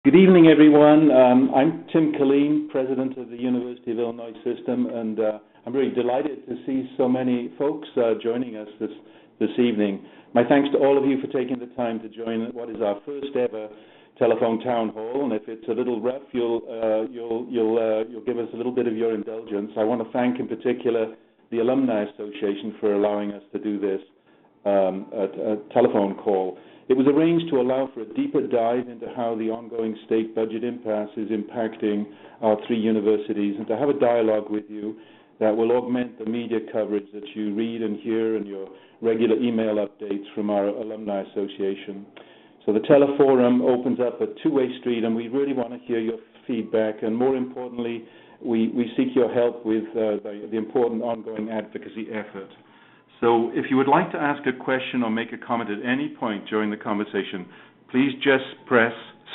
Good evening, everyone. I'm Tim Killeen, President of the University of Illinois System, and I'm really delighted to see so many folks joining us this evening. My thanks to all of you for taking the time to join what is our first ever telephone town hall, and if it's a little rough, you'll give us a little bit of your indulgence. I want to thank in particular the Alumni Association for allowing us to do this a telephone call. It was arranged to allow for a deeper dive into how the ongoing state budget impasse is impacting our three universities, and to have a dialogue with you that will augment the media coverage that you read and hear and your regular email updates from our Alumni Association. So the Teleforum opens up a two-way street, and we really want to hear your feedback, and more importantly, we seek your help with the important ongoing advocacy effort. So if you would like to ask a question or make a comment at any point during the conversation, please just press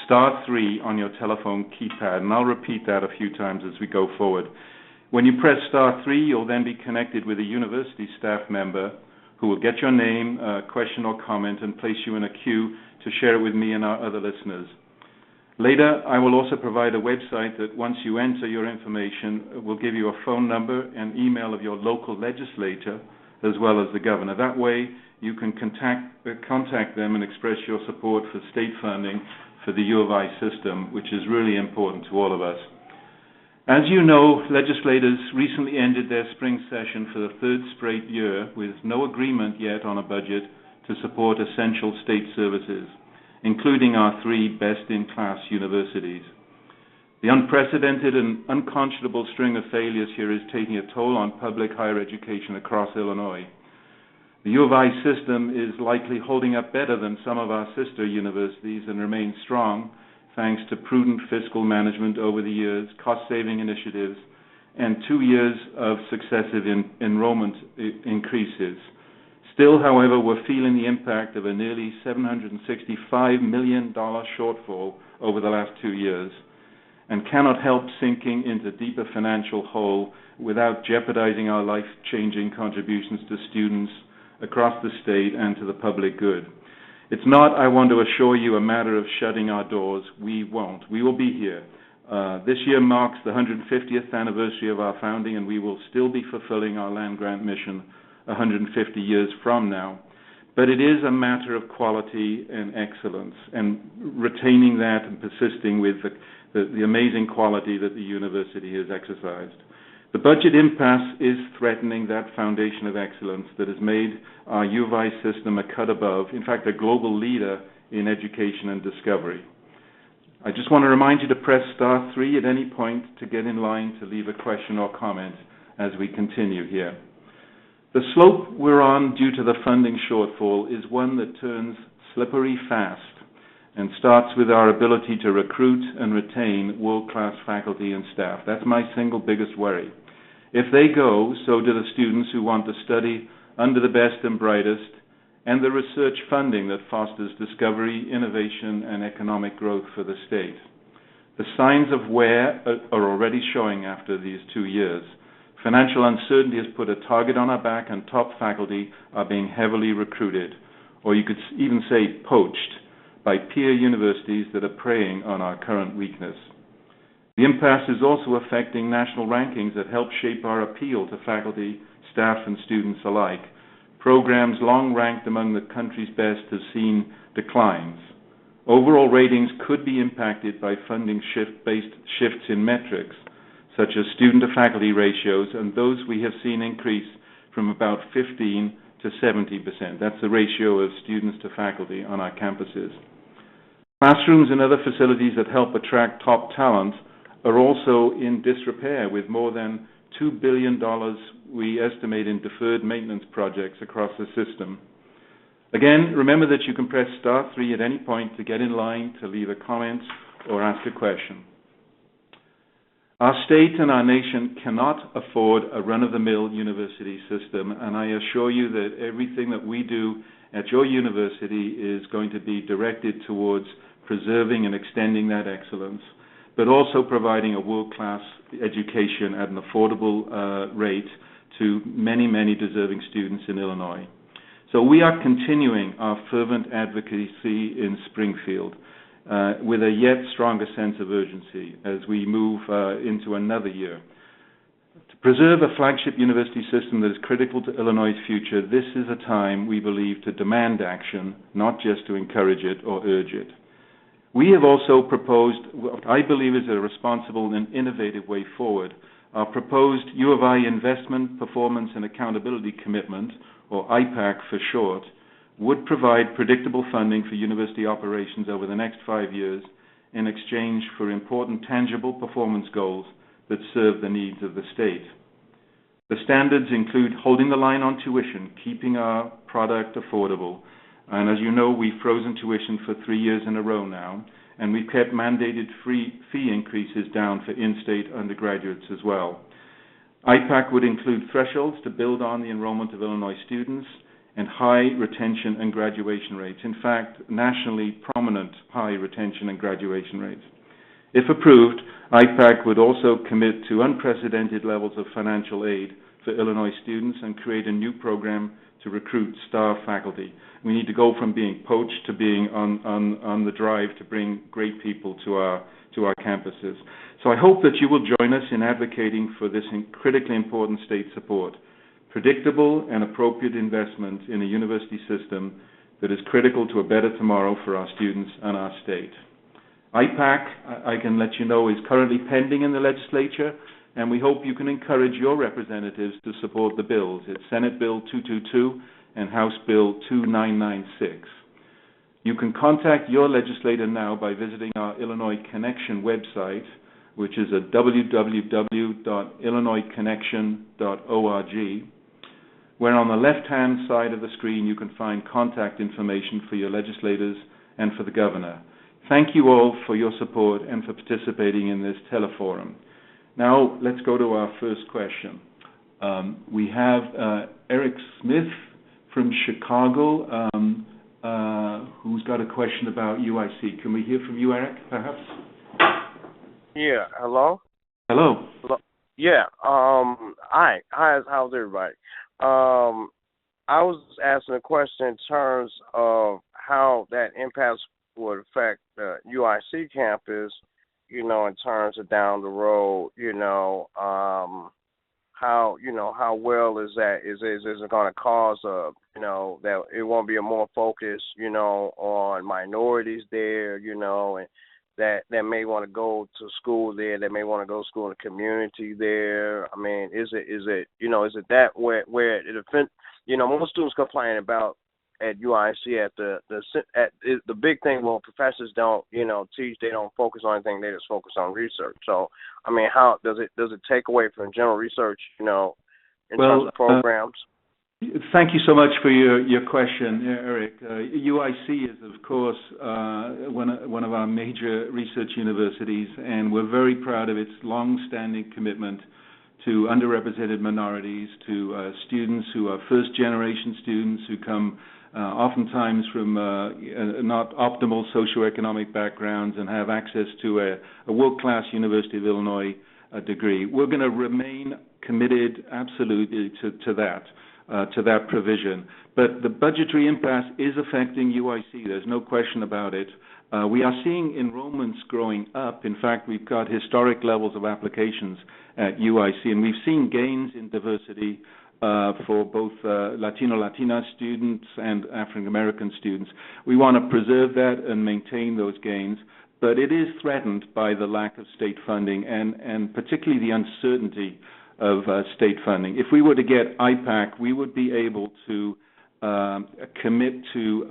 *3 on your telephone keypad, and I'll repeat that a few times as we go forward. When you press *3, you'll then be connected with a university staff member who will get your name, question or comment, and place you in a queue to share it with me and our other listeners. Later, I will also provide a website that once you enter your information will give you a phone number and email of your local legislator as well as the governor. That way, you can contact them and express your support for state funding for the U of I system, which is really important to all of us. As you know, legislators recently ended their spring session for the third straight year with no agreement yet on a budget to support essential state services, including our three best-in-class universities. The unprecedented and unconscionable string of failures here is taking a toll on public higher education across Illinois. The U of I system is likely holding up better than some of our sister universities and remains strong thanks to prudent fiscal management over the years, cost-saving initiatives, and 2 years of successive enrollment increases. Still, however, we're feeling the impact of a nearly $765 million shortfall over the last 2 years, and cannot help sinking into deeper financial hole without jeopardizing our life-changing contributions to students across the state and to the public good. It's not, I want to assure you, a matter of shutting our doors. We won't. We will be here. This year marks the 150th anniversary of our founding, and we will still be fulfilling our land-grant mission 150 years from now. But it is a matter of quality and excellence, and retaining that and persisting with the amazing quality that the university has exercised. The budget impasse is threatening that foundation of excellence that has made our U of I system a cut above, in fact, a global leader in education and discovery. I just want to remind you to press *3 at any point to get in line to leave a question or comment as we continue here. The slope we're on due to the funding shortfall is one that turns slippery fast and starts with our ability to recruit and retain world-class faculty and staff. That's my single biggest worry. If they go, so do the students who want to study under the best and brightest, and the research funding that fosters discovery, innovation, and economic growth for the state. The signs of wear are already showing after these 2 years. Financial uncertainty has put a target on our back, and top faculty are being heavily recruited, or you could even say poached, by peer universities that are preying on our current weakness. The impasse is also affecting national rankings that help shape our appeal to faculty, staff, and students alike. Programs long ranked among the country's best have seen declines. Overall ratings could be impacted by funding shift-based shifts in metrics, such as student-to-faculty ratios, and those we have seen increase from about 15 to 70%. That's the ratio of students to faculty on our campuses. Classrooms and other facilities that help attract top talent are also in disrepair, with more than $2 billion we estimate in deferred maintenance projects across the system. Again, remember that you can press *3 at any point to get in line to leave a comment or ask a question. Our state and our nation cannot afford a run-of-the-mill university system, and I assure you that everything that we do at your university is going to be directed towards preserving and extending that excellence, but also providing a world-class education at an affordable rate to many, many deserving students in Illinois. So we are continuing our fervent advocacy in Springfield. with a yet stronger sense of urgency as we move into another year. To preserve a flagship university system that is critical to Illinois' future, this is a time, we believe, to demand action, not just to encourage it or urge it. We have also proposed what I believe is a responsible and innovative way forward. Our proposed U of I Investment, Performance, and Accountability Commitment, or IPAC for short, would provide predictable funding for university operations over the next 5 years in exchange for important tangible performance goals that serve the needs of the state. The standards include holding the line on tuition, keeping our product affordable, and as you know, we've frozen tuition for 3 years in a row now, and we've kept mandated fee increases down for in-state undergraduates as well. IPAC would include thresholds to build on the enrollment of Illinois students and high retention and graduation rates. In fact, nationally prominent high retention and graduation rates. If approved, IPAC would also commit to unprecedented levels of financial aid for Illinois students and create a new program to recruit star faculty. We need to go from being poached to being on the drive to bring great people to our campuses. So I hope that you will join us in advocating for this critically important state support, predictable and appropriate investment in a university system that is critical to a better tomorrow for our students and our state. IPAC, I can let you know, is currently pending in the legislature, and we hope you can encourage your representatives to support the bills. It's Senate Bill 222 and House Bill 2996. You can contact your legislator now by visiting our Illinois Connection website, which is at www.illinoisconnection.org, where on the left-hand side of the screen you can find contact information for your legislators and for the governor. Thank you all for your support and for participating in this teleforum. Now, let's go to our first question. We have Eric Smith from Chicago, who's got a question about UIC. Can we hear from you, Eric, perhaps? Yeah, hello? Hello. Yeah, hi, how's everybody? I was asking a question in terms of how that impasse would affect the UIC campus, in terms of down the road, how well is that? Is it going to cause that it won't be a more focus, on minorities there, and that may want to go to school there, that may want to go to school in the community there. I mean, is it that where it offends? Most students complain about at UIC at the big thing. Well, professors don't teach, they don't focus on anything, they just focus on research. So I mean, how does it take away from general research, in terms of programs? Thank you so much for your question, Eric. UIC is, of course, one of our major research universities, and we're very proud of its long-standing commitment to underrepresented minorities, to students who are first-generation students who come oftentimes from not optimal socioeconomic backgrounds and have access to a world-class University of Illinois degree. We're going to remain committed absolutely to that provision. But the budgetary impasse is affecting UIC. There's no question about it. We are seeing enrollments growing up. In fact, we've got historic levels of applications at UIC, and we've seen gains in diversity for both Latina students and African American students. We want to preserve that and maintain those gains, but it is threatened by the lack of state funding and particularly the uncertainty of state funding. If we were to get IPAC, we would be able to commit to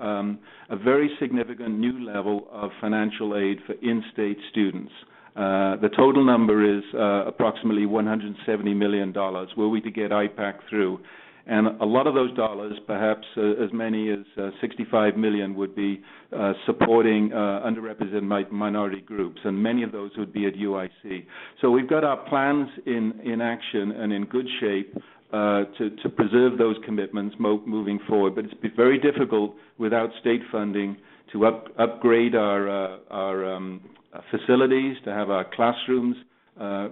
a very significant new level of financial aid for in-state students. The total number is approximately $170 million were we to get IPAC through. And a lot of those dollars, perhaps as many as $65 million, would be supporting underrepresented minority groups, and many of those would be at UIC. So we've got our plans in action and in good shape to preserve those commitments moving forward. But it's very difficult without state funding to upgrade our facilities, to have our classrooms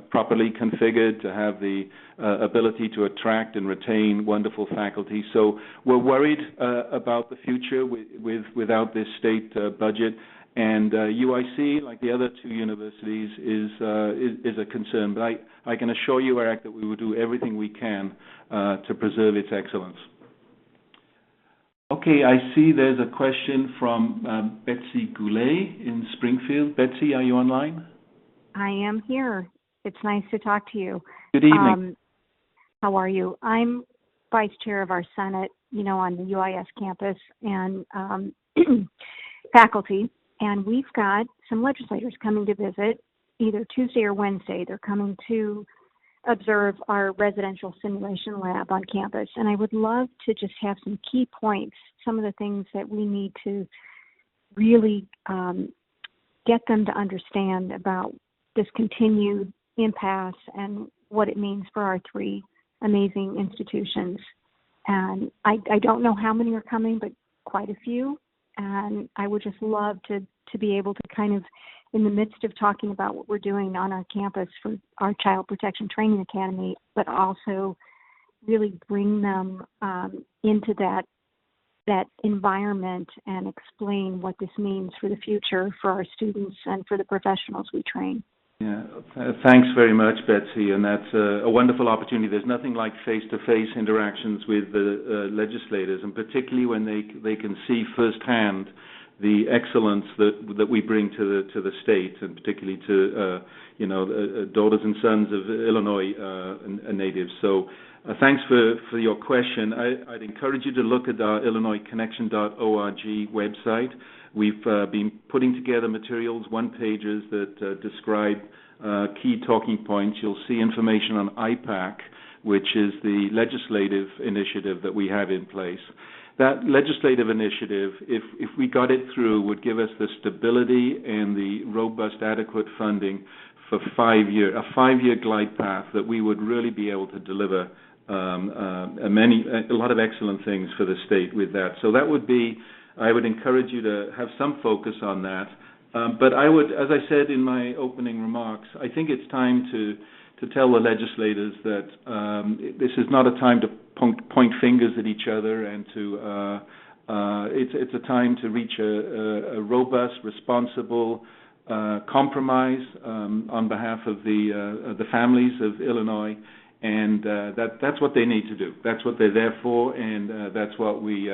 properly configured, to have the ability to attract and retain wonderful faculty. So we're worried about the future without this state budget, And UIC, like the other two universities, is a concern. But I can assure you, Eric, that we will do everything we can to preserve its excellence. Okay, I see there's a question from Betsy Goulet in Springfield. Betsy, are you online? I am here. It's nice to talk to you. Good evening. How are you? I'm vice chair of our Senate, on the UIS campus, and faculty. And we've got some legislators coming to visit either Tuesday or Wednesday. They're coming to observe our residential simulation lab on campus. And I would love to just have some key points, some of the things that we need to really get them to understand about this continued impasse and what it means for our three amazing institutions. And I don't know how many are coming, but quite a few. And I would just love to be able to kind of, in the midst of talking about what we're doing on our campus for our Child Protection Training Academy, but also really bring them into that environment and explain what this means for the future for our students and for the professionals we train. Yeah, thanks very much, Betsy, and that's a wonderful opportunity. There's nothing like face-to-face interactions with the legislators, and particularly when they can see firsthand the excellence that we bring to the state, and particularly to daughters and sons of Illinois natives. So thanks for your question. I'd encourage you to look at our IllinoisConnection.org website. We've been putting together materials, one-pagers that describe key talking points. You'll see information on IPAC, which is the legislative initiative that we have in place. That legislative initiative, if we got it through, would give us the stability and the robust, adequate funding for a 5-year glide path that we would really be able to deliver a lot of excellent things for the state with that. So that would be, I would encourage you to have some focus on that. But I would, as I said in my opening remarks, I think it's time to tell the legislators that this is not a time to point fingers at each other, and it's a time to reach a robust, responsible compromise on behalf of the families of Illinois. And that's what they need to do. That's what they're there for, and that's what we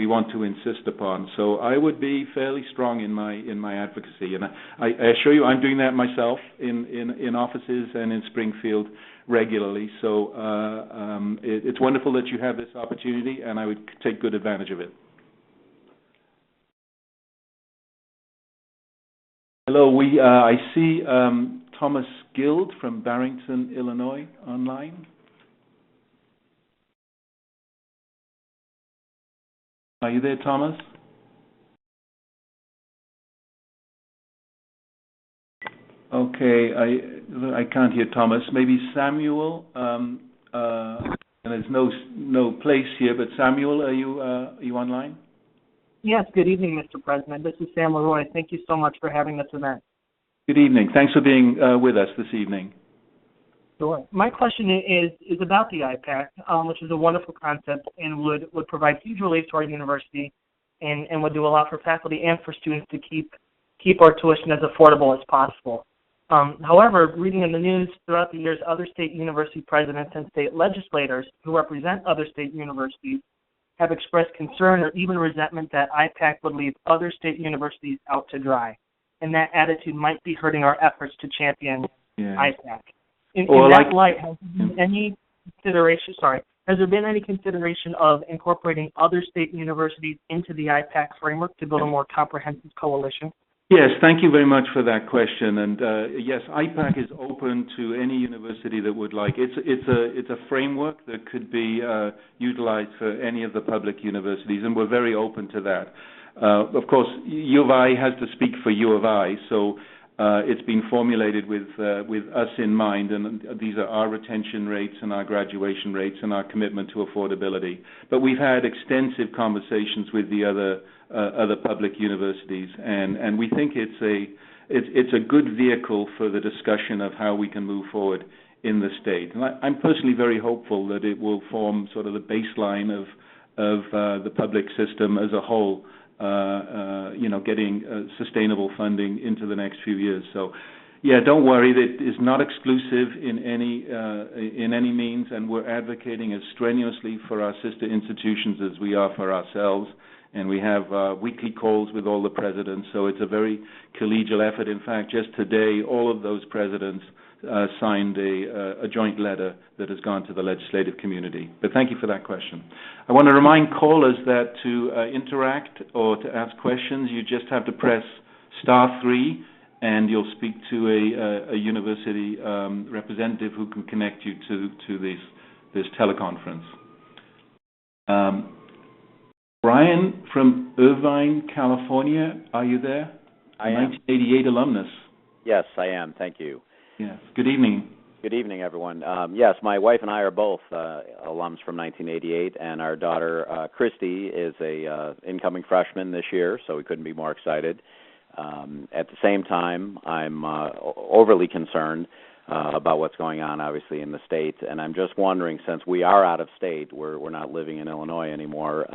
want to insist upon. So I would be fairly strong in my advocacy, and I assure you I'm doing that myself in offices and in Springfield regularly. So it's wonderful that you have this opportunity, and I would take good advantage of it. Hello, I see Thomas Guild from Barrington, Illinois, online. Are you there, Thomas? Okay, I can't hear Thomas. Maybe Samuel. And there's no place here, but Samuel, are you online? Yes, good evening, Mr. President. This is Sam Leroy. Thank you so much for having this event. Good evening. Thanks for being with us this evening. Sure. My question is about the IPAC, which is a wonderful concept and would provide huge relief to our university and would do a lot for faculty and for students to keep our tuition as affordable as possible. However, reading in the news throughout the years, other state university presidents and state legislators who represent other state universities have expressed concern or even resentment that IPAC would leave other state universities out to dry, and that attitude might be hurting our efforts to champion IPAC. In that light, has there been any consideration? Has there been any consideration of incorporating other state universities into the IPAC framework to build a more comprehensive coalition? Yes, thank you very much for that question. And yes, IPAC is open to any university that would like. It's a framework that could be utilized for any of the public universities, and we're very open to that. Of course, U of I has to speak for U of I, so it's been formulated with us in mind, and these are our retention rates and our graduation rates and our commitment to affordability. But we've had extensive conversations with the other public universities, and we think it's a good vehicle for the discussion of how we can move forward in the state. And I'm personally very hopeful that it will form sort of the baseline of the public system as a whole getting sustainable funding into the next few years. So, yeah, don't worry. That is not exclusive in any means, and we're advocating as strenuously for our sister institutions as we are for ourselves. And we have weekly calls with all the presidents, so it's a very collegial effort. In fact, just today, all of those presidents signed a joint letter that has gone to the legislative community. But thank you for that question. I want to remind callers that to interact or to ask questions, you just have to press *3, and you'll speak to a university representative who can connect you to this teleconference. Brian from Irvine, California, are you there? I am. 1988 alumnus. Yes, I am. Thank you. Yes. Good evening. Good evening, everyone. Yes, my wife and I are both alums from 1988, and our daughter, Christy, is a incoming freshman this year, so we couldn't be more excited. At the same time, I'm overly concerned about what's going on, obviously, in the state, and I'm just wondering, since we are out of state, we're not living in Illinois anymore,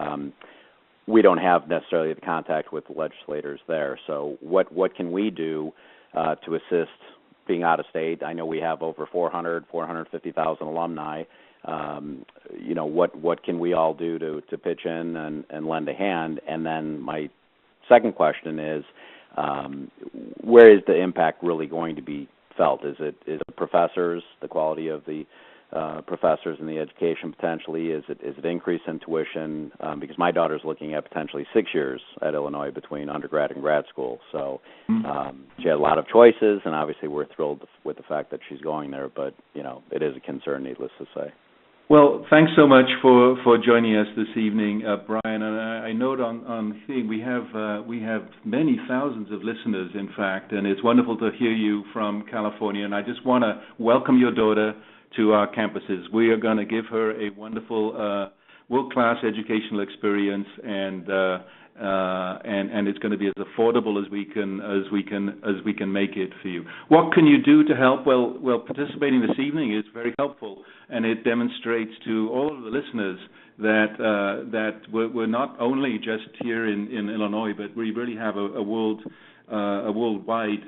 we don't have necessarily the contact with the legislators there. So what can we do to assist being out of state? I know we have over 450,000 alumni. What can we all do to pitch in and lend a hand? And then my second question is, where is the impact really going to be felt? Is it professors, the quality of the professors and the education potentially? Is it increase in tuition? Because my daughter's looking at potentially 6 years at Illinois between undergrad and grad school. So she had a lot of choices, and obviously we're thrilled with the fact that she's going there. But it is a concern, needless to say. Well, thanks so much for joining us this evening, Brian. And I note on thing we have many thousands of listeners, in fact, and it's wonderful to hear you from California. And I just want to welcome your daughter to our campuses. We are going to give her a wonderful world-class educational experience, and it's going to be as affordable as we can make it for you. What can you do to help? Well, participating this evening is very helpful, and it demonstrates to all of the listeners that we're not only just here in Illinois, but we really have a worldwide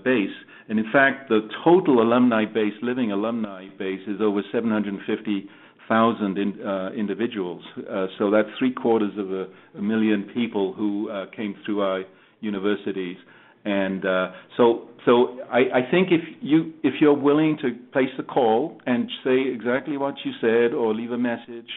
base. And in fact, the total living alumni base is over 750,000 individuals. So that's 750,000 people who came through our universities. And so I think if you're willing to place a call and say exactly what you said or leave a message,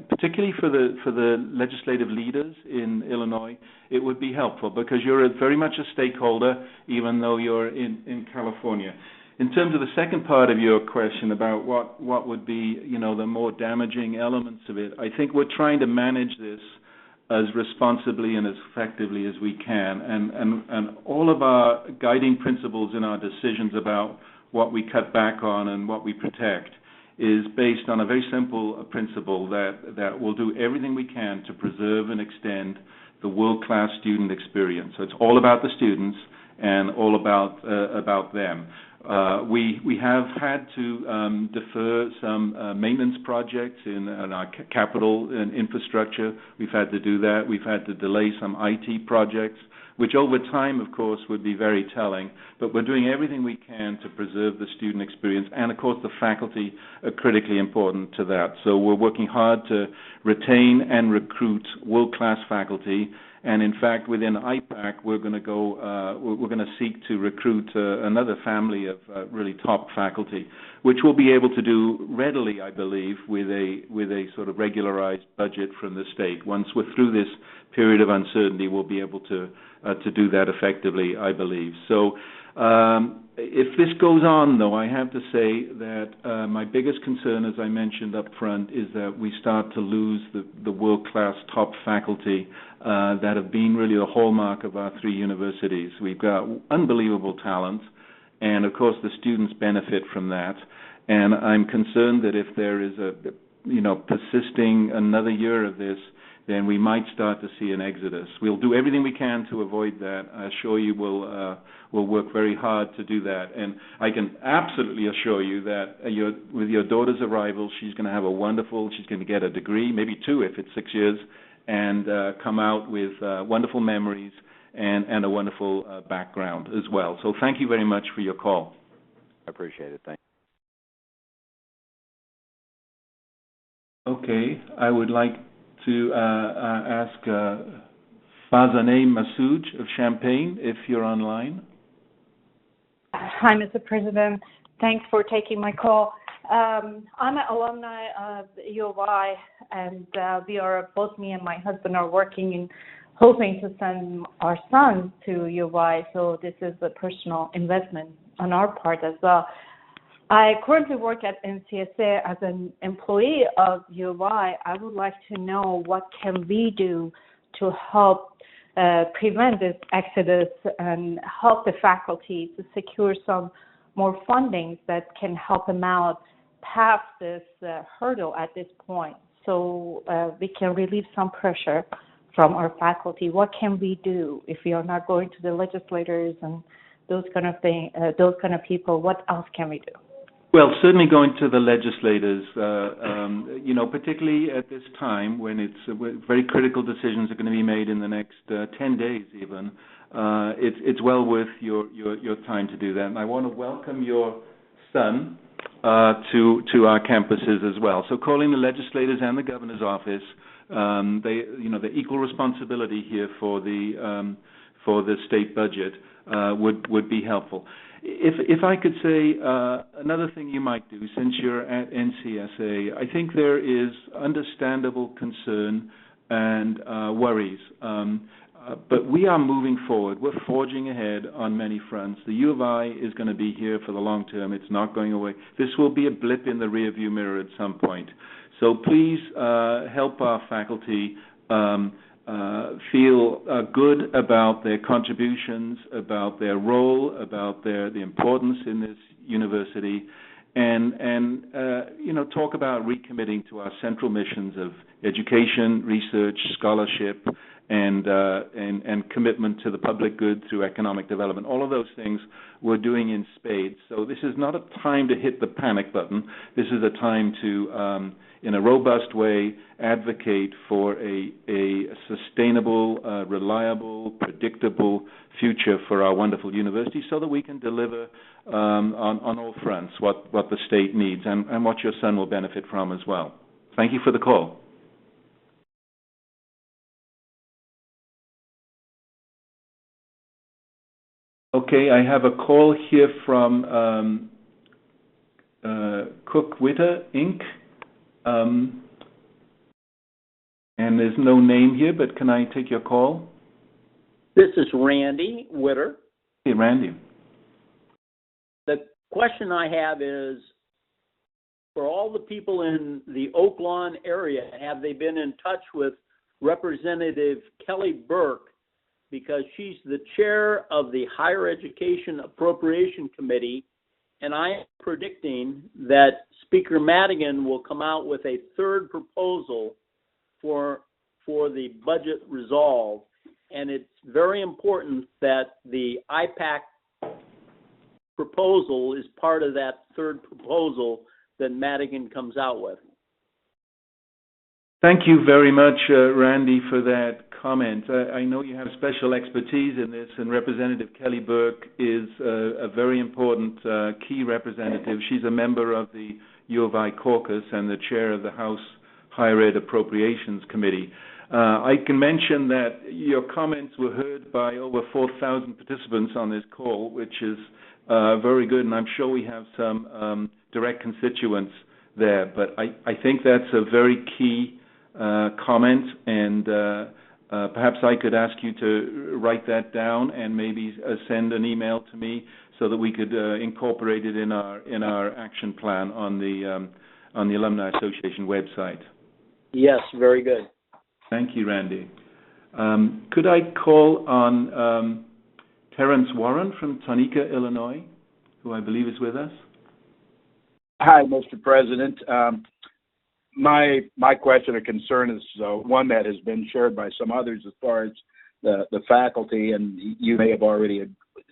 particularly for the legislative leaders in Illinois, it would be helpful because you're very much a stakeholder, even though you're in California. In terms of the second part of your question about what would be the more damaging elements of it, I think we're trying to manage this as responsibly and as effectively as we can, and all of our guiding principles in our decisions about what we cut back on and what we protect is based on a very simple principle that we'll do everything we can to preserve and extend the world-class student experience. So it's all about the students and all about them. We have had to defer some maintenance projects in our capital and infrastructure. We've had to do that. We've had to delay some IT projects, which over time, of course, would be very telling. But we're doing everything we can to preserve the student experience. And, of course, the faculty are critically important to that. So we're working hard to retain and recruit world-class faculty. And, in fact, within IPAC, we're going to seek to recruit another family of really top faculty, which we'll be able to do readily, I believe, with a sort of regularized budget from the state. Once we're through this period of uncertainty, we'll be able to do that effectively, I believe. So if this goes on, though, I have to say that my biggest concern, as I mentioned up front, is that we start to lose the world-class top faculty that have been really the hallmark of our three universities. We've got unbelievable talent, and, of course, the students benefit from that. And I'm concerned that if there is persisting another year of this, then we might start to see an exodus. We'll do everything we can to avoid that. I assure you we'll work very hard to do that. And I can absolutely assure you that with your daughter's arrival, she's going to have she's going to get a degree, maybe two if it's 6 years, and come out with wonderful memories and a wonderful background as well. So thank you very much for your call. I appreciate it. Thank you. Okay, I would like to ask Fazaneh Massoud of Champaign, if you're online. Hi, Mr. President. Thanks for taking my call. I'm an alumni of U of I, and we are, both me and my husband are working and hoping to send our son to U of I, so this is a personal investment on our part as well. I currently work at NCSA as an employee of U of I. I would like to know what can we do to help prevent this exodus and help the faculty to secure some more funding that can help them out past this hurdle at this point, so we can relieve some pressure from our faculty. What can we do if we are not going to the legislators and those kind of people? What else can we do? Well, certainly going to the legislators, particularly at this time when it's very critical decisions are going to be made in the next 10 days even. It's well worth your time to do that. And I want to welcome your son to our campuses as well. So calling the legislators and the governor's office, the equal responsibility here for the state budget would be helpful. If I could say another thing you might do, since you're at NCSA, I think there is understandable concern and worries. But we are moving forward. We're forging ahead on many fronts. The U of I is going to be here for the long term. It's not going away. This will be a blip in the rearview mirror at some point. So please help our faculty feel good about their contributions, about their role, about the importance in this university, and talk about recommitting to our central missions of education, research, scholarship, and commitment to the public good through economic development. All of those things we're doing in spades. So this is not a time to hit the panic button. This is a time to, in a robust way, advocate for a sustainable, reliable, predictable future for our wonderful university so that we can deliver on all fronts what the state needs and what your son will benefit from as well. Thank you for the call. Okay, I have a call here from Cook Witter, Inc., and there's no name here, but can I take your call? This is Randy Witter. Hey, Randy. The question I have is, for all the people in the Oak Lawn area, have they been in touch with Representative Kelly Burke, because she's the chair of the Higher Education Appropriation Committee, and I am predicting that Speaker Madigan will come out with a third proposal for the budget resolve, and it's very important that the IPAC proposal is part of that third proposal that Madigan comes out with. Thank you very much, Randy, for that comment. I know you have special expertise in this, and Representative Kelly Burke is a very important key representative. She's a member of the U of I caucus and the chair of the House Higher Ed Appropriations Committee. I can mention that your comments were heard by over 4,000 participants on this call, which is very good, and I'm sure we have some direct constituents there. But I think that's a very key comment, and perhaps I could ask you to write that down and maybe send an email to me so that we could incorporate it in our action plan on the Alumni Association website. Yes, very good. Thank you, Randy. Could I call on Terrence Warren from Tonka, Illinois, who I believe is with us? Hi, Mr. President. My question or concern is one that has been shared by some others as far as the faculty, and you may have already, it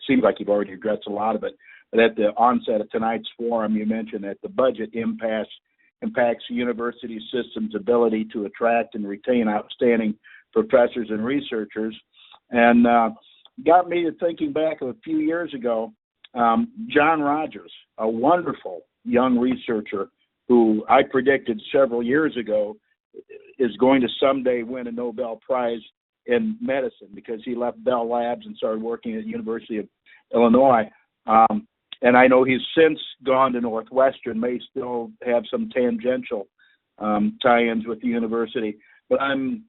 seems like you've already addressed a lot of it, but at the onset of tonight's forum, you mentioned that the budget impasse impacts the university system's ability to attract and retain outstanding professors and researchers. And got me to thinking back a few years ago, John Rogers, a wonderful young researcher who I predicted several years ago is going to someday win a Nobel Prize in medicine because he left Bell Labs and started working at the University of Illinois. And I know he's since gone to Northwestern, may still have some tangential tie-ins with the university. But I'm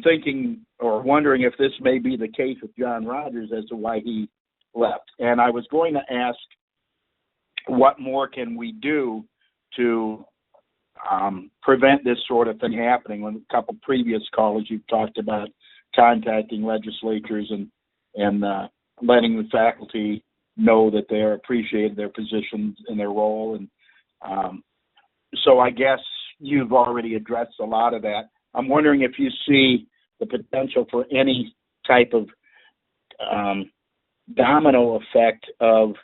thinking or wondering if this may be the case with John Rogers as to why he left. And I was going to ask, what more can we do to prevent this sort of thing happening? When a couple previous callers, you've talked about contacting legislatures and letting the faculty know that they're appreciated, their positions and their role. And so I guess you've already addressed a lot of that. I'm wondering if you see the potential for any type of domino effect of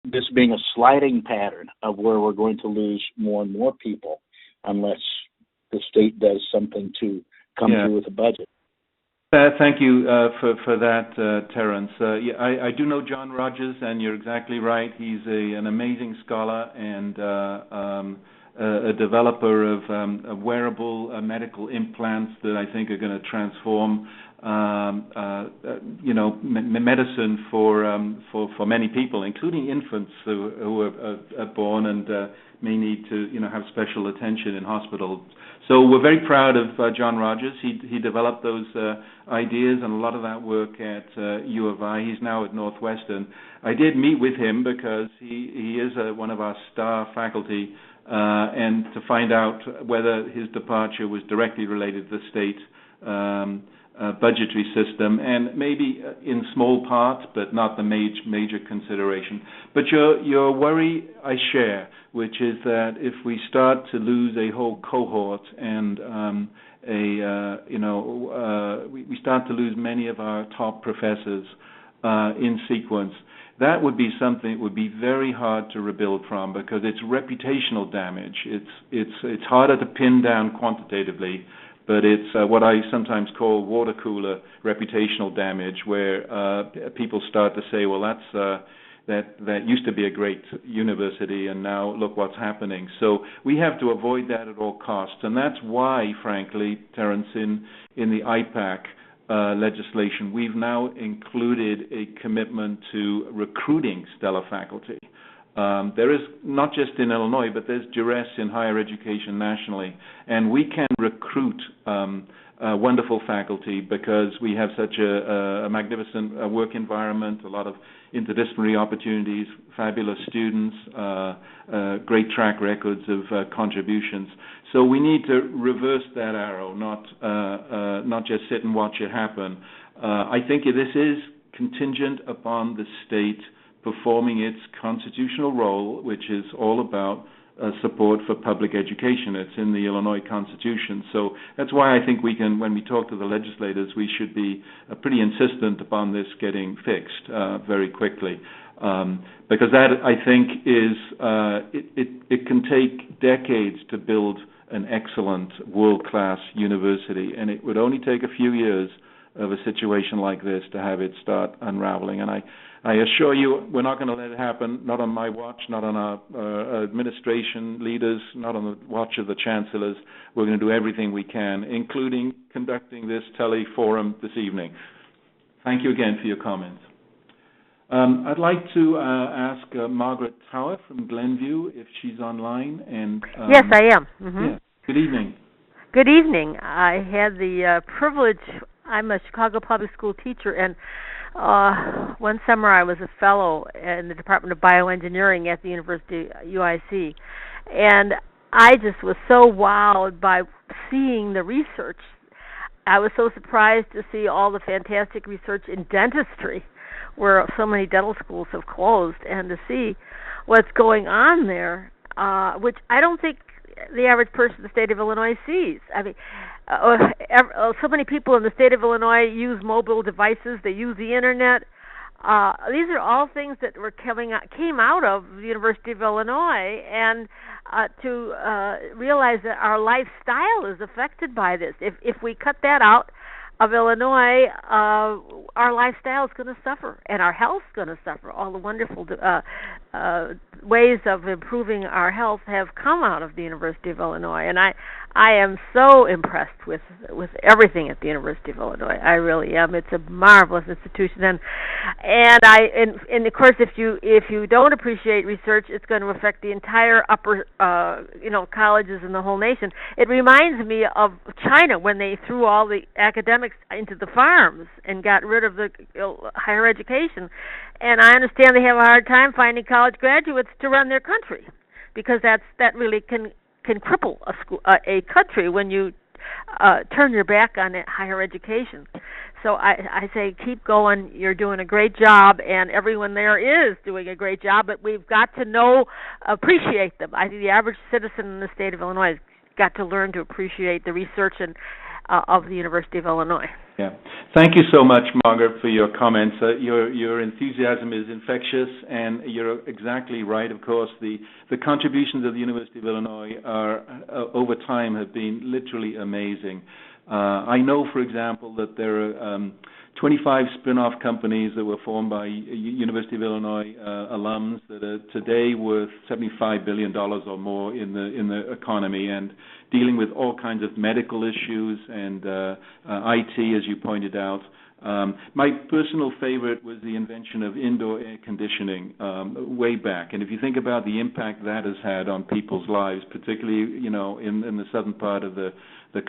this being a sliding pattern of where we're going to lose more and more people unless the state does something to come through with a budget. Thank you for that, Terence. I do know John Rogers, and you're exactly right. He's an amazing scholar and a developer of wearable medical implants that I think are going to transform medicine for many people, including infants who are born and may need to have special attention in hospitals. So we're very proud of John Rogers. He developed those ideas and a lot of that work at U of I. He's now at Northwestern. I did meet with him because he is one of our star faculty, and to find out whether his departure was directly related to the state budgetary system, and maybe in small part, but not the major consideration. But your worry I share, which is that if we start to lose a whole cohort and we start to lose many of our top professors in sequence, that would be something that would be very hard to rebuild from, because it's reputational damage. It's harder to pin down quantitatively, but it's what I sometimes call water cooler reputational damage, where people start to say, well, that used to be a great university, and now look what's happening. So we have to avoid that at all costs, and that's why, frankly, Terence, in the IPAC legislation, we've now included a commitment to recruiting stellar faculty. There is, not just in Illinois, but there's duress in higher education nationally, and we can recruit wonderful faculty because we have such a magnificent work environment, a lot of interdisciplinary opportunities, fabulous students, great track records of contributions. So we need to reverse that arrow, not just sit and watch it happen. I think this is contingent upon the state performing its constitutional role, which is all about support for public education. It's in the Illinois Constitution. So that's why I think we can, when we talk to the legislators, we should be pretty insistent upon this getting fixed very quickly. Because that, I think, it can take decades to build an excellent world-class university, and it would only take a few years of a situation like this to have it start unraveling. And I assure you, we're not going to let it happen, not on my watch, not on our administration leaders, not on the watch of the chancellors. We're going to do everything we can, including conducting this tele-forum this evening. Thank you again for your comments. I'd like to ask Margaret Tower from Glenview if she's online. And yes, I am. Mm-hmm. Yeah. Good evening. Good evening. I had the privilege, I'm a Chicago public school teacher, and one summer I was a fellow in the Department of Bioengineering at the University UIC, and I just was so wowed by seeing the research. I was so surprised to see all the fantastic research in dentistry, where so many dental schools have closed, and to see what's going on there, which I don't think the average person in the state of Illinois sees. I mean, so many people in the state of Illinois use mobile devices. They use the internet. these are all things that came out of the University of Illinois, and to realize that our lifestyle is affected by this. If we cut that out of Illinois, our lifestyle is going to suffer, and our health is going to suffer. All the wonderful ways of improving our health have come out of the University of Illinois, and I am so impressed with everything at the University of Illinois. I really am. It's a marvelous institution, and of course, if you don't appreciate research, it's going to affect the entire upper colleges in the whole nation. It reminds me of China when they threw all the academics into the farms and got rid of the higher education. And I understand they have a hard time finding college graduates to run their country, because that really can cripple a country when you turn your back on higher education. So I say keep going. You're doing a great job, and everyone there is doing a great job. But we've got to appreciate them. I think the average citizen in the state of Illinois has got to learn to appreciate the research of the University of Illinois. Yeah. Thank you so much, Margaret, for your comments. Your enthusiasm is infectious, and you're exactly right. Of course, the contributions of the University of Illinois over time have been literally amazing. I know, for example, that there are 25 spin-off companies that were formed by University of Illinois alums that are today worth $75 billion or more in the economy, and dealing with all kinds of medical issues and IT, as you pointed out. My personal favorite was the invention of indoor air conditioning way back, and if you think about the impact that has had on people's lives, particularly in the southern part of the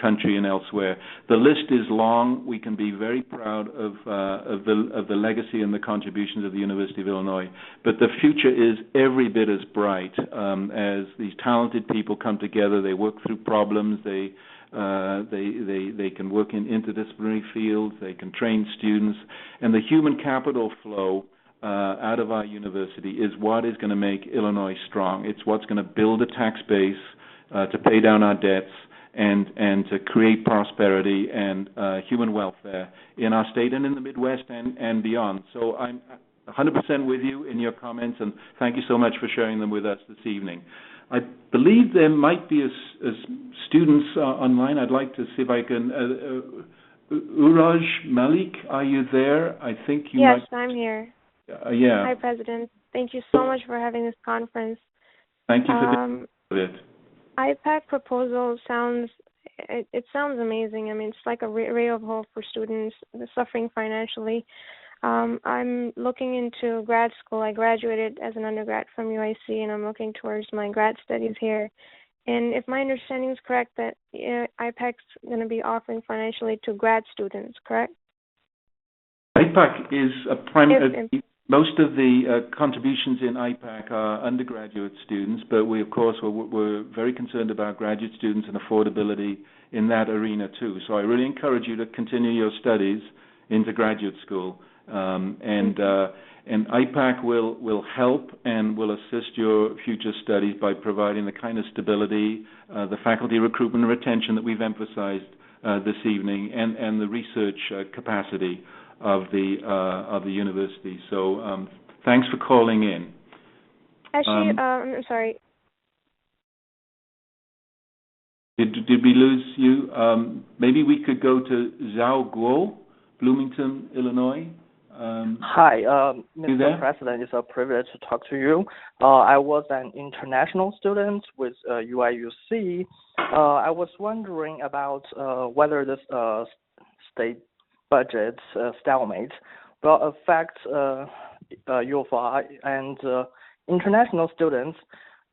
country and elsewhere, the list is long. We can be very proud of the legacy and the contributions of the University of Illinois, but the future is every bit as bright as these talented people come together. They work through problems. They can work in interdisciplinary fields. They can train students, and the human capital flow out of our university is what is going to make Illinois strong. It's what's going to build a tax base to pay down our debts and to create prosperity and human welfare in our state and in the Midwest and beyond. So I'm 100% with you in your comments, and thank you so much for sharing them with us this evening. I believe there might be students online. I'd like to see if I can. Uraj Malik, are you there? I think you might. Yes, I'm here. Yeah. Hi, President. Thank you so much for having this conference. Thank you for being with it. IPAC proposal sounds amazing. I mean, it's like a ray of hope for students suffering financially. I'm looking into grad school. I graduated as an undergrad from UIC, and I'm looking towards my grad studies here. And if my understanding is correct, that IPAC's going to be offering financially to grad students, correct? IPAC is most of the contributions in IPAC are undergraduate students, but we, of course, we're very concerned about graduate students and affordability in that arena too. So I really encourage you to continue your studies into graduate school, and IPAC will help and will assist your future studies by providing the kind of stability, the faculty recruitment and retention that we've emphasized this evening, and the research capacity of the university. So thanks for calling in. Actually, I'm sorry. Did we lose you? Maybe we could go to Zhao Guo, Bloomington, Illinois. Hi, Mr. President. It's a privilege to talk to you. I was an international student with UIUC. I was wondering about whether this state budget stalemate will affect UFI and international students,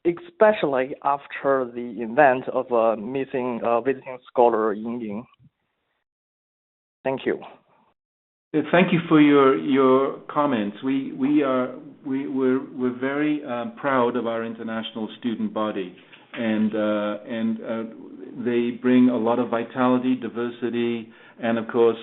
especially after the event of a missing visiting scholar in Ying. Thank you. Thank you for your comments. We're very proud of our international student body, and they bring a lot of vitality, diversity, and of course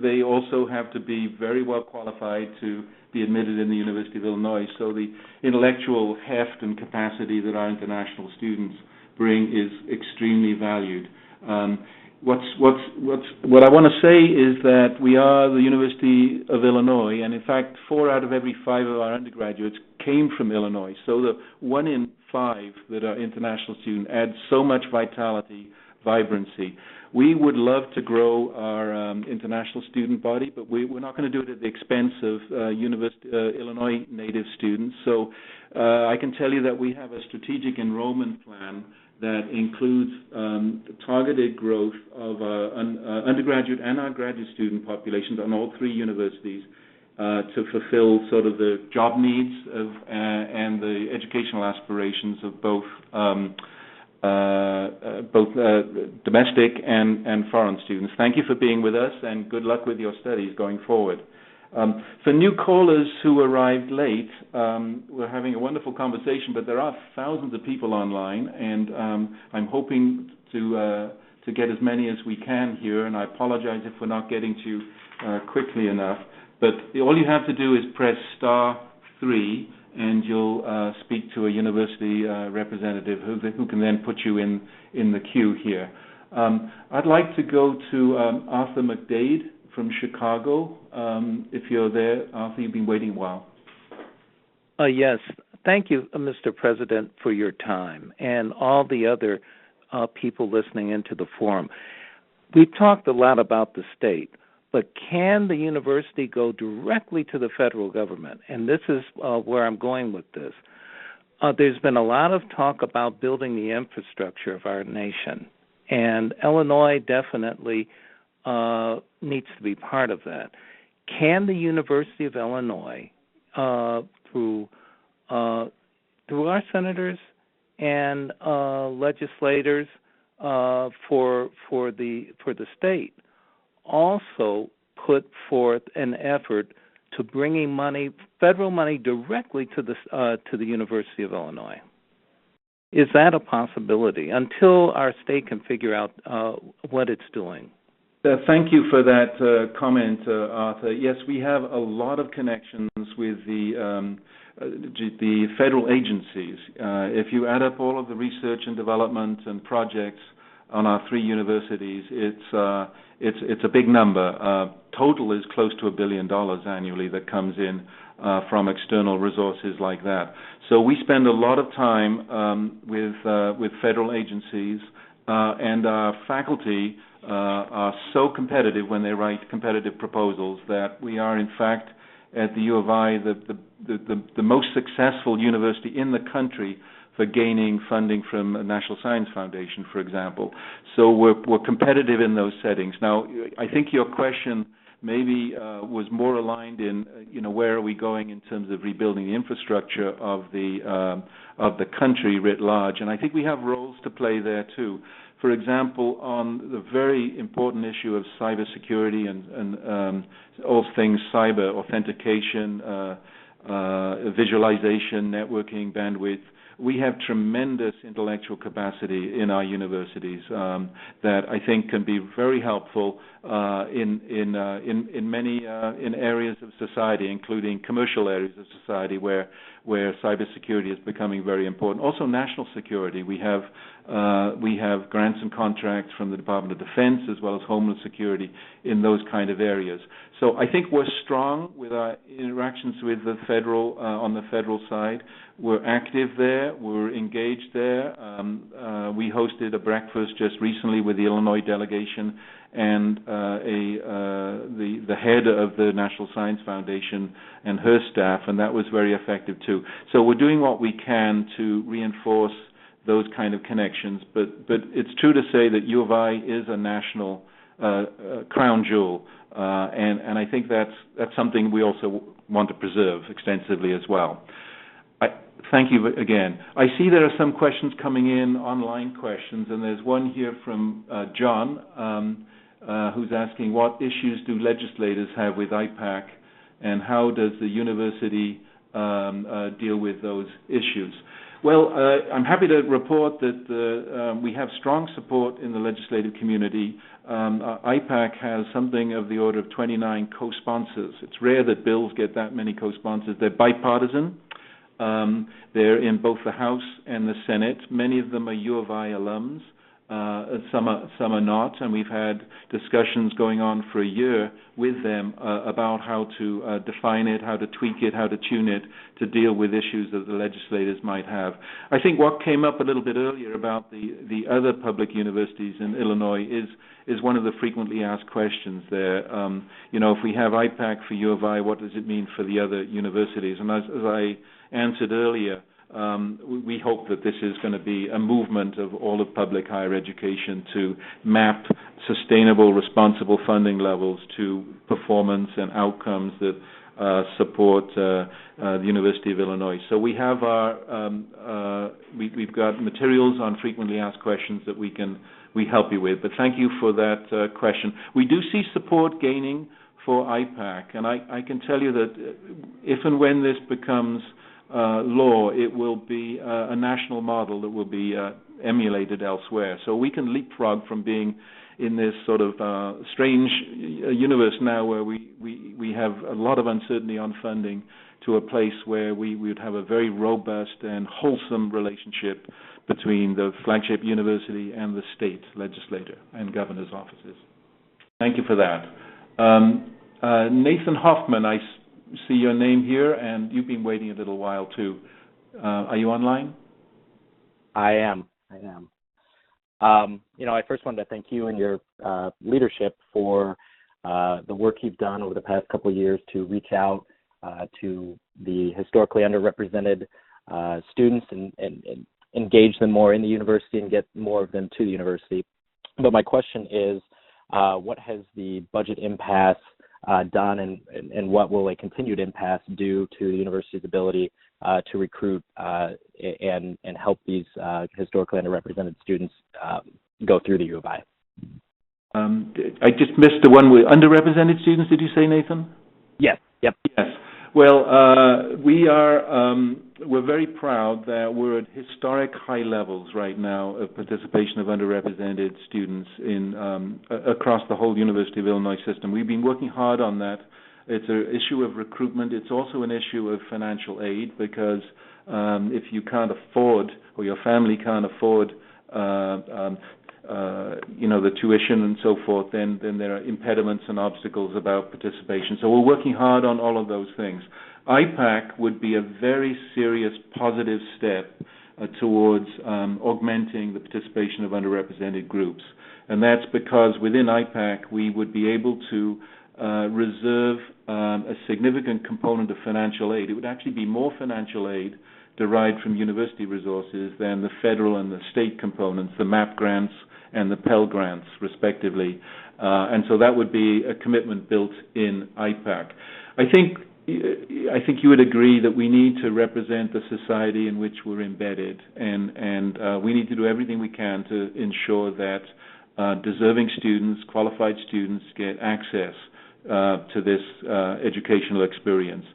they also have to be very well qualified to be admitted in the University of Illinois. So the intellectual heft and capacity that our international students bring is extremely valued. what I want to say is that we are the University of Illinois, and in fact, 4 out of every 5 of our undergraduates came from Illinois. So the 1 in 5 that are international students adds so much vitality, vibrancy. We would love to grow our international student body, but we're not going to do it at the expense of Illinois native students. So I can tell you that we have a strategic enrollment plan that includes targeted growth of undergraduate and our graduate student populations on all 3 universities to fulfill sort of the job needs of and the educational aspirations of both domestic and foreign students. Thank you for being with us, and good luck with your studies going forward. For new callers who arrived late, we're having a wonderful conversation, but there are thousands of people online, and I'm hoping to get as many as we can here, and I apologize if we're not getting to you quickly enough. But all you have to do is press *3, and you'll speak to a university representative who can then put you in the queue here. I'd like to go to Arthur McDade from Chicago. If you're there, Arthur, you've been waiting a while. Yes. Thank you, Mr. President, for your time, and all the other people listening into the forum. We've talked a lot about the state, but can the university go directly to the federal government? And this is where I'm going with this. There's been a lot of talk about building the infrastructure of our nation, and Illinois definitely needs to be part of that. Can the University of Illinois, through our senators and legislators for the state, also put forth an effort to bringing federal money, directly to the University of Illinois? Is that a possibility until our state can figure out what it's doing? Thank you for that comment, Arthur. Yes, we have a lot of connections with the federal agencies. If you add up all of the research and development and projects on our 3 universities, it's a big number. Total is close to $1 billion annually that comes in from external resources like that. So we spend a lot of time with federal agencies, and our faculty are so competitive when they write competitive proposals that we are, in fact, at the U of I, the most successful university in the country for gaining funding from a National Science Foundation, for example. So we're competitive in those settings. Now, I think your question maybe was more aligned in, where are we going in terms of rebuilding the infrastructure of the country writ large, and I think we have roles to play there too. For example, on the very important issue of cybersecurity and all things cyber, authentication, visualization, networking, bandwidth, we have tremendous intellectual capacity in our universities that I think can be very helpful in many areas of society, including commercial areas of society where cybersecurity is becoming very important. Also, national security. We have grants and contracts from the Department of Defense as well as Homeland Security in those kind of areas. So I think we're strong with our interactions with the federal on the federal side. We're active there. We're engaged there. We hosted a breakfast just recently with the Illinois delegation and the head of the National Science Foundation and her staff, and that was very effective too. So we're doing what we can to reinforce those kind of connections, but it's true to say that U of I is a national crown jewel, and I think that's something we also want to preserve extensively as well. Thank you again. I see there are some questions coming in, online questions, and there's one here from John who's asking, what issues do legislators have with IPAC, and how does the university deal with those issues? Well, I'm happy to report that we have strong support in the legislative community. IPAC has something of the order of 29 co-sponsors. It's rare that bills get that many co-sponsors. They're bipartisan. They're in both the House and the Senate. Many of them are U of I alums. some are not, and we've had discussions going on for a year with them about how to define it, how to tweak it, how to tune it to deal with issues that the legislators might have. I think what came up a little bit earlier about the other public universities in Illinois is one of the frequently asked questions there. If we have IPAC for U of I, what does it mean for the other universities? And as I answered earlier, we hope that this is going to be a movement of all of public higher education to map sustainable, responsible funding levels to performance and outcomes that support the University of Illinois. So we have we've got materials on frequently asked questions that we help you with. But thank you for that question. We do see support gaining for IPAC, and I can tell you that if and when this becomes law, it will be a national model that will be emulated elsewhere. So we can leapfrog from being in this sort of strange universe now where we have a lot of uncertainty on funding to a place where we would have a very robust and wholesome relationship between the flagship university and the state legislature and governor's offices. Thank you for that. Nathan Hoffman, I see your name here, and you've been waiting a little while too. Are you online? I am. I first wanted to thank you and your leadership for the work you've done over the past couple of years to reach out to the historically underrepresented students and engage them more in the university and get more of them to the university. But my question is, what has the budget impasse done, and what will a continued impasse do to the university's ability to recruit and help these historically underrepresented students go through the U of I? I just missed the one with underrepresented students. Did you say, Nathan? Yes. Yep. Yes. Well, we're very proud that we're at historic high levels right now of participation of underrepresented students in across the whole University of Illinois system. We've been working hard on that. It's an issue of recruitment. It's also an issue of financial aid, because if you can't afford, or your family can't afford the tuition and so forth, then there are impediments and obstacles about participation. So we're working hard on all of those things. IPAC would be a very serious positive step towards augmenting the participation of underrepresented groups. And that's because within IPAC we would be able to reserve a significant component of financial aid. It would actually be more financial aid derived from university resources than the federal and the state components, the MAP grants and the Pell grants, respectively. And so that would be a commitment built in IPAC. I think you would agree that we need to represent the society in which we're embedded, and we need to do everything we can to ensure that deserving students, qualified students, get access to this educational experience.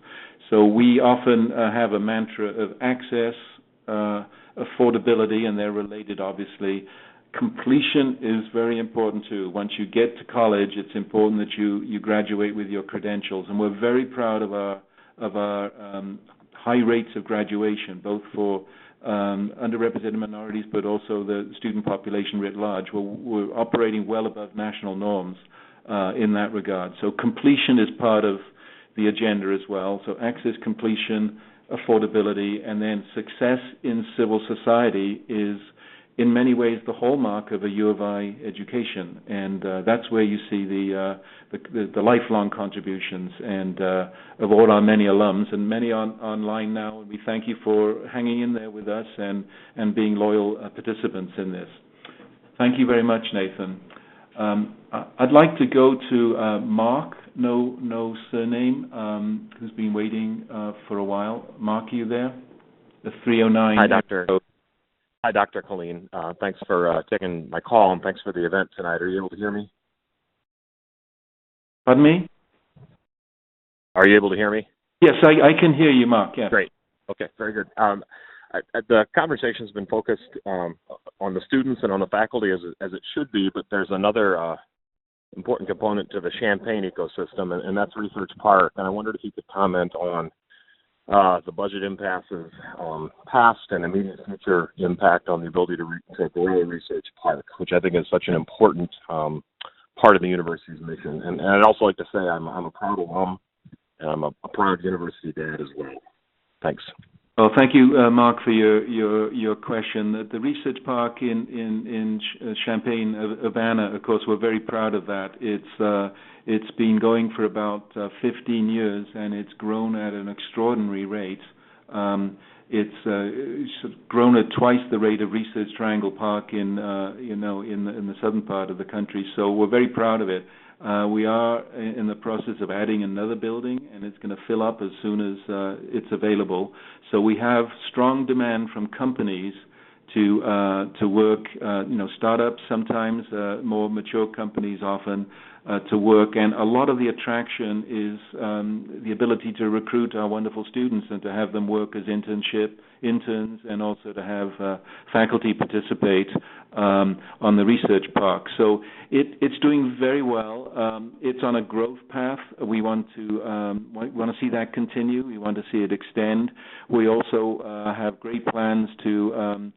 So we often have a mantra of access, affordability, and they're related, obviously. Completion is very important too. Once you get to college, it's important that you graduate with your credentials, and we're very proud of our high rates of graduation, both for underrepresented minorities, but also the student population writ large. We're operating well above national norms in that regard. So completion is part of the agenda as well. So access, completion, affordability, and then success in civil society is in many ways the hallmark of a U of I education, and that's where you see the lifelong contributions and of all our many alums, and many online now, and we thank you for hanging in there with us and being loyal participants in this. Thank you very much, Nathan. I'd like to go to Mark, no surname, who's been waiting for a while. Mark, are you there? The 309. Hi, Dr. Killeen. Thanks for taking my call, and thanks for the event tonight. Are you able to hear me? Pardon me? Are you able to hear me? Yes, I can hear you, Mark. Yeah. Great. Okay, very good. The conversation's been focused on the students and on the faculty as it should be, but there's another important component to the Champaign ecosystem, and that's Research Park. And I wondered if you could comment on the budget impasses past and immediate future impact on the ability to grow a research park, which I think is such an important part of the university's mission. And I'd also like to say I'm a proud alum, and I'm a proud university dad as well. Thanks. Well, thank you, Mark, for your question. The research park in Champaign-Urbana, of course, we're very proud of that. It's been going for about 15 years, and it's grown at an extraordinary rate. It's grown at twice the rate of Research Triangle Park in the southern part of the country. So we're very proud of it. We are in the process of adding another building, and it's going to fill up as soon as it's available. So we have strong demand from companies to work, startups sometimes, more mature companies often, to work. And a lot of the attraction is the ability to recruit our wonderful students and to have them work as interns, and also to have faculty participate on the research park. So it's doing very well. It's on a growth path. We want to see that continue. We want to see it extend. We also have great plans to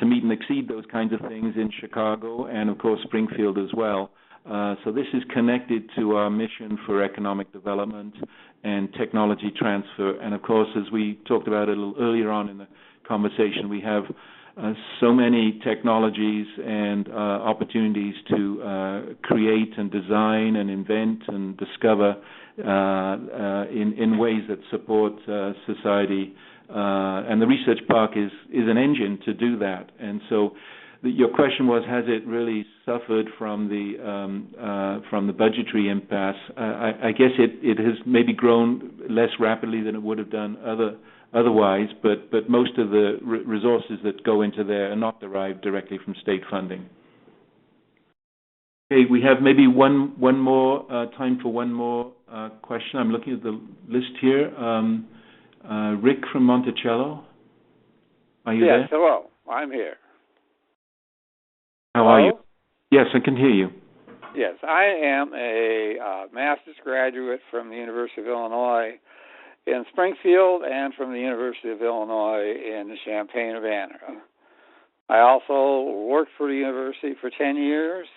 meet and exceed those kinds of things in Chicago and, of course, Springfield as well. So this is connected to our mission for economic development and technology transfer. And, of course, as we talked about a little earlier on in the conversation, we have so many technologies and opportunities to create and design and invent and discover in ways that support society. And the research park is an engine to do that. And so your question was, has it really suffered from the budgetary impasse? I guess it has maybe grown less rapidly than it would have done otherwise, but most of the resources that go into there are not derived directly from state funding. Okay, we have maybe one more time for one more question. I'm looking at the list here. Rick from Monticello, are you there? Yes, hello. I'm here. How are you? Yes, I can hear you. Yes, I am a master's graduate from the University of Illinois in Springfield and from the University of Illinois in Champaign-Urbana. I also worked for the university for 10 years.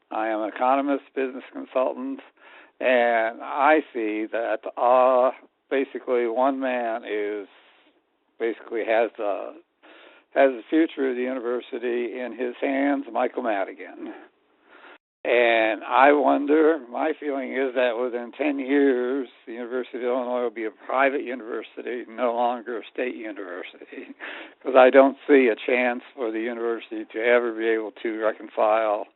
I am an economist, business consultant, and I see that basically one man has the future of the university in his hands, Michael Madigan. And I wonder, my feeling is that within 10 years, the University of Illinois will be a private university, no longer a state university, because I don't see a chance for the university to ever be able to reconcile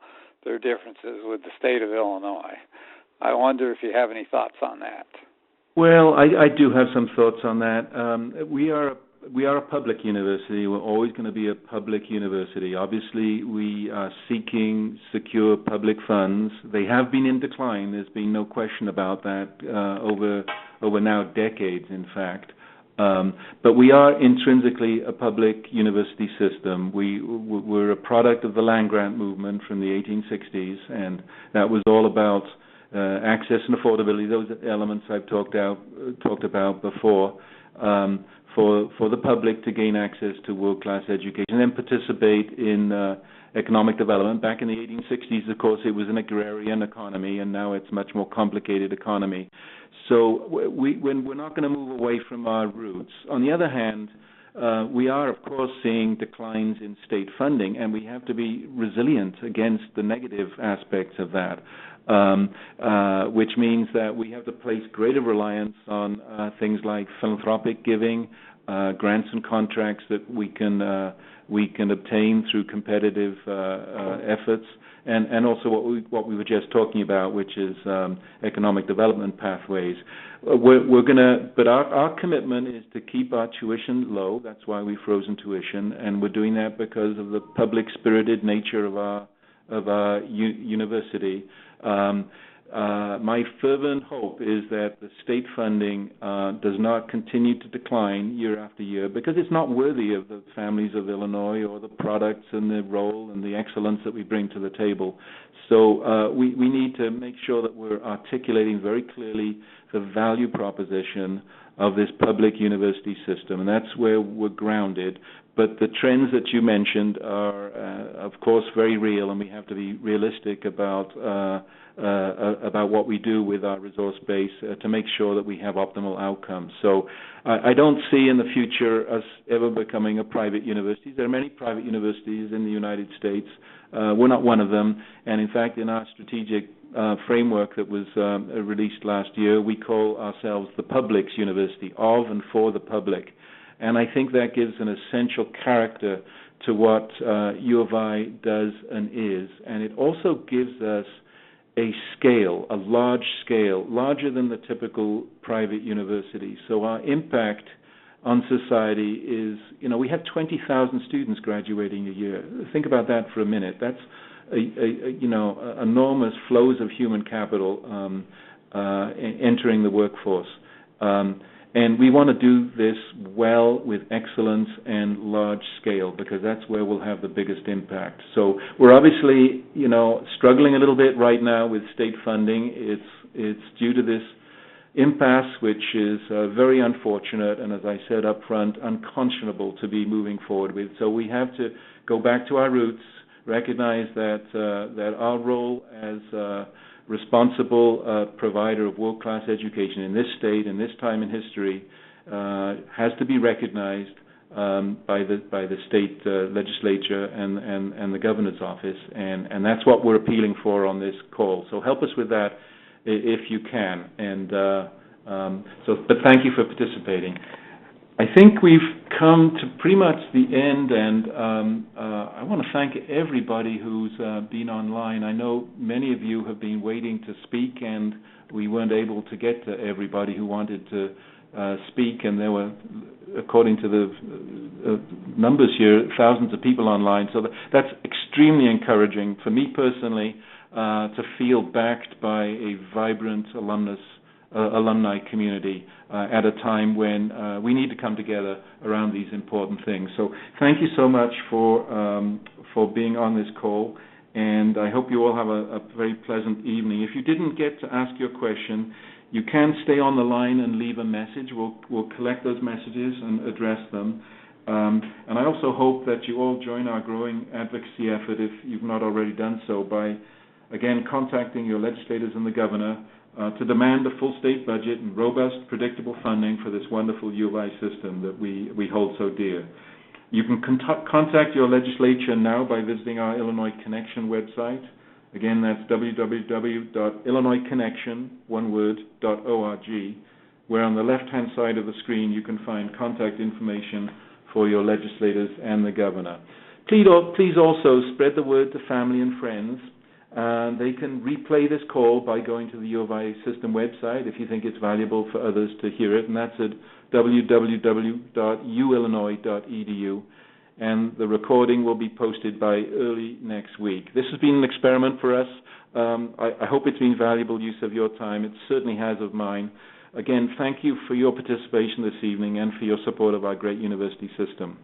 their differences with the state of Illinois. I wonder if you have any thoughts on that. Well, I do have some thoughts on that. We are a public university. We're always going to be a public university. Obviously, we are seeking secure public funds. They have been in decline. There's been no question about that over now decades, in fact. But we are intrinsically a public university system. We're a product of the land-grant movement from the 1860s, and that was all about access and affordability. Those elements I've talked about before. For the public to gain access to world-class education and then participate in economic development. Back in the 1860s, of course, it was an agrarian economy, and now it's a much more complicated economy. So we're not going to move away from our roots. On the other hand, we are, of course, seeing declines in state funding, and we have to be resilient against the negative aspects of that. Which means that we have to place greater reliance on things like philanthropic giving, grants and contracts that we can obtain through competitive efforts, and also what we were just talking about, which is economic development pathways. But our commitment is to keep our tuition low. That's why we've frozen tuition, and we're doing that because of the public-spirited nature of our university. my fervent hope is that the state funding does not continue to decline year after year, because it's not worthy of the families of Illinois or the products and the role and the excellence that we bring to the table. So we need to make sure that we're articulating very clearly the value proposition of this public university system, and that's where we're grounded. But the trends that you mentioned are, of course, very real, and we have to be realistic about what we do with our resource base to make sure that we have optimal outcomes. So I don't see in the future us ever becoming a private university. There are many private universities in the United States. We're not one of them, and in fact, in our strategic framework that was released last year, we call ourselves the Public's University, of and for the public. And I think that gives an essential character to what U of I does and is. And it also gives us a scale, a large scale, larger than the typical private university. So our impact on society is, we have 20,000 students graduating a year. Think about that for a minute. That's enormous flows of human capital entering the workforce. And we want to do this well with excellence and large scale, because that's where we'll have the biggest impact. So we're obviously, struggling a little bit right now with state funding. It's due to this impasse, which is very unfortunate, and as I said up front, unconscionable to be moving forward with. So we have to go back to our roots, recognize that our role as responsible provider of world-class education in this state, in this time in history, has to be recognized by the state legislature and the governor's office, and that's what we're appealing for on this call. So help us with that if you can. But thank you for participating. I think we've come to pretty much the end, and I want to thank everybody who's been online. I know many of you have been waiting to speak, and we weren't able to get to everybody who wanted to speak, and there were, according to the numbers here, thousands of people online. So that's extremely encouraging for me personally to feel backed by a vibrant alumni community at a time when we need to come together around these important things. So thank you so much for being on this call, and I hope you all have a very pleasant evening. If you didn't get to ask your question, you can stay on the line and leave a message. We'll collect those messages and address them. And I also hope that you all join our growing advocacy effort, if you've not already done so, by, again, contacting your legislators and the governor to demand a full state budget and robust, predictable funding for this wonderful U of I system that we hold so dear. You can contact your legislature now by visiting our Illinois Connection website. Again, that's www.illinoisconnection.org, where on the left-hand side of the screen you can find contact information for your legislators and the governor. Please also spread the word to family and friends. They can replay this call by going to the U of I system website if you think it's valuable for others to hear it, and that's at www.uillinois.edu. And the recording will be posted by early next week. This has been an experiment for us. I hope it's been valuable use of your time. It certainly has of mine. Again, thank you for your participation this evening and for your support of our great university system.